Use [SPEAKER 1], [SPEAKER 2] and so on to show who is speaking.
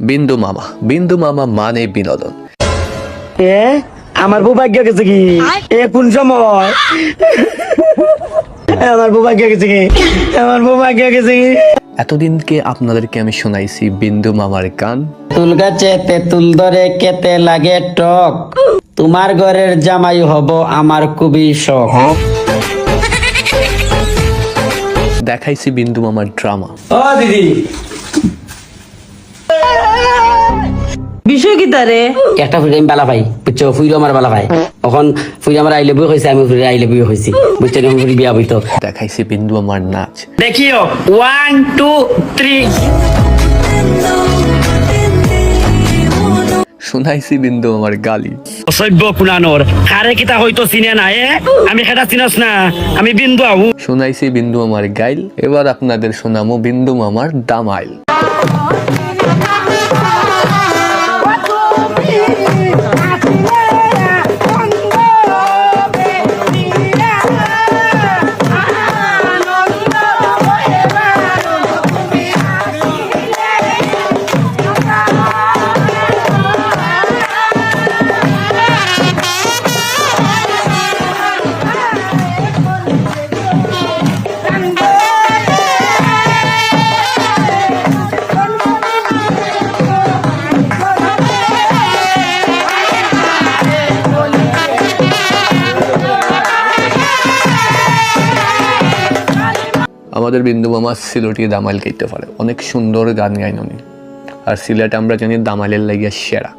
[SPEAKER 1] বিন্দু মামা, বিন্দু মামা মানে বিনোদন।
[SPEAKER 2] আমার সৌভাগ্য গেছে কি কোন সময় আমার সৌভাগ্য গেছে কি আমার সৌভাগ্য গেছে কি।
[SPEAKER 1] এতদিনকে আপনাদেরকে আমি শোনাইছি বিন্দু মামার গান।
[SPEAKER 2] তুল গাছে তেঁতুল ধরে খেতে লাগে টক, তোমার ঘরের জামাই হব আমার খুবই শখ।
[SPEAKER 1] দেখাইছি বিন্দু মামার ড্রামা।
[SPEAKER 2] ও দিদি
[SPEAKER 3] বিষয় কি তারে
[SPEAKER 2] একটা ফুল আমি বালা ভাই বুঝছো, ফুইরো আমার বালা ভাই, এখন ফুইরো আমার আইলে বিয়ে হয়েছে, আমি ফুইরো আইলে বিয়ে হয়েছি বুঝছো, এখন ফুইরি বিয়া বইতো।
[SPEAKER 1] দেখাইছি বিন্দু মামার নাচ।
[SPEAKER 2] দেখিও 1 2 3
[SPEAKER 1] শোনাইছি বিন্দু মামার গালি।
[SPEAKER 2] অসভ্য কুনানোর কারে কিতা হয়তো চিনে না আমি সেটা চিনস না, আমি বিন্দু আবু।
[SPEAKER 1] শোনাইছি বিন্দু মামার গাইল। এবার আপনাদের শোনামো বিন্দু মামার দামাইল। আমাদের বিন্দু মামা সিলেটি দামাইল গাইতে পারে, অনেক সুন্দর গান গাইন উনি। আর সিলেট আমরা জানি দামাইলের লাগিয়া সেরা।